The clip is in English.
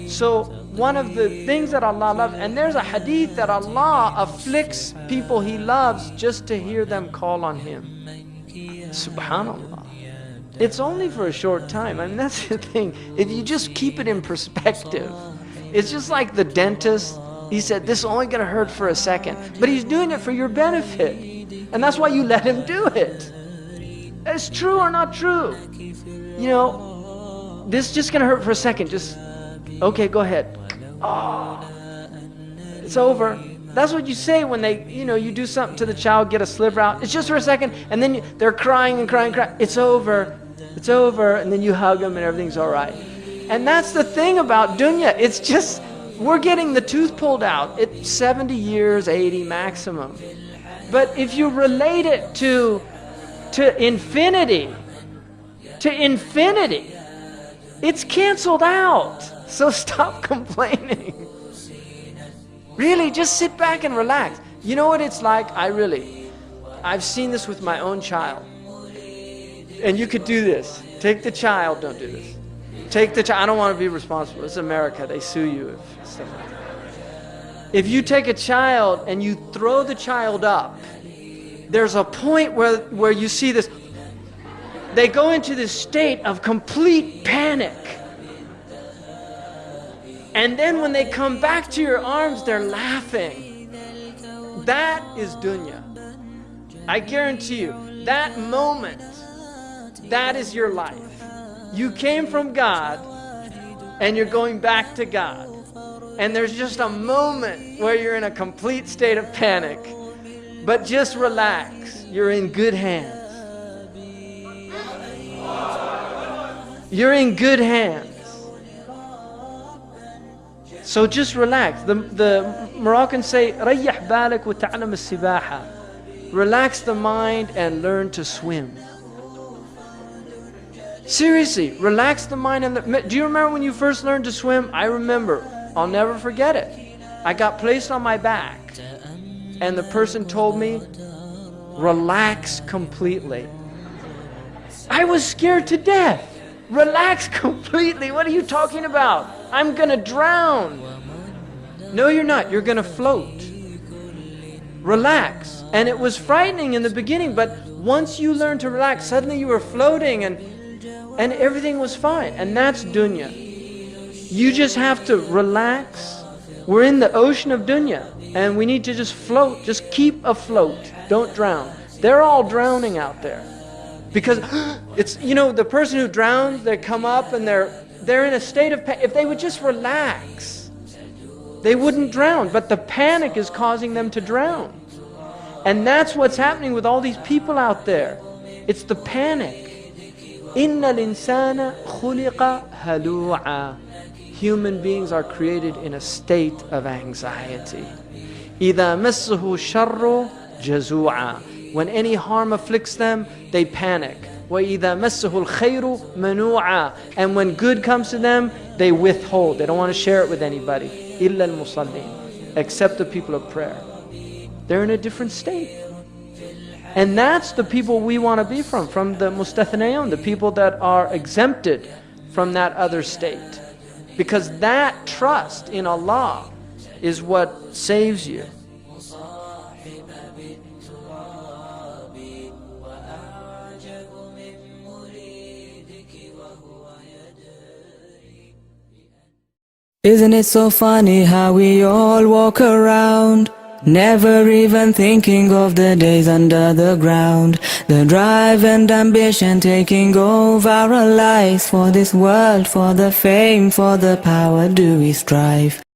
So one of the things that Allah loves, and there's a hadith that Allah afflicts people He loves just to hear them call on Him. Subhanallah. It's only for a short time. I mean, that's the thing. If you just keep it in perspective, it's just like the dentist. He said, this is only going to hurt for a second. But he's doing it for your benefit. And that's why you let him do it. It's true or not true. You know, this is just going to hurt for a second. Just, okay, go ahead. Oh, it's over. That's what you say when they, you do something to the child, get a sliver out. It's just for a second. And then they're crying and crying and crying. It's over. It's over. And then you hug them and everything's all right. And that's the thing about dunya. It's just, we're getting the tooth pulled out. It's 70 years, 80 maximum. But if you relate it to infinity, it's canceled out. So stop complaining. Really, just sit back and relax. You know what it's like? I've seen this with my own child. And you could do this. Take the child, don't do this. Take the child, I don't want to be responsible. It's America, they sue you if stuff like that. If you take a child and you throw the child up, there's a point where you see this, they go into this state of complete panic. And then when they come back to your arms, they're laughing. That is dunya. I guarantee you, that moment, that is your life. You came from God, and you're going back to God. And there's just a moment where you're in a complete state of panic. But just relax. You're in good hands. You're in good hands. So just relax. The Moroccans say, ريح بالك وتعلم السباحة. Relax the mind and learn to swim. Seriously, relax the mind. Do you remember when you first learned to swim? I remember. I'll never forget it. I got placed on my back, and the person told me, relax completely. I was scared to death. Relax completely. What are you talking about? I'm going to drown. No, you're not. You're going to float. Relax. And it was frightening in the beginning, but once you learned to relax, suddenly you were floating and everything was fine. And that's dunya. You just have to relax. We're in the ocean of dunya, and we need to just float. Just keep afloat. Don't drown. They're all drowning out there. Because it's, the person who drowns, they come up and they're in a state of panic. If they would just relax, they wouldn't drown. But the panic is causing them to drown. And that's what's happening with all these people out there. It's the panic. إِنَّ الْإِنسَانَ خُلِقَ هَلُوعًا. Human beings are created in a state of anxiety. إِذَا مَسَّهُ الشَّرُّ جَزُوعًا. When any harm afflicts them, they panic. وَإِذَا مَسَّهُ الْخَيْرُ مَنُوعًا. And when good comes to them, they withhold. They don't want to share it with anybody. إِلَّا الْمُصَلِّينَ. Except the people of prayer. They're in a different state. And that's the people we want to be from the mustathnayun, the people that are exempted from that other state. Because that trust in Allah is what saves you. Isn't it so funny how we all walk around, never even thinking of the days under the ground? The drive and ambition taking over our lives. For this world, for the fame, for the power do we strive.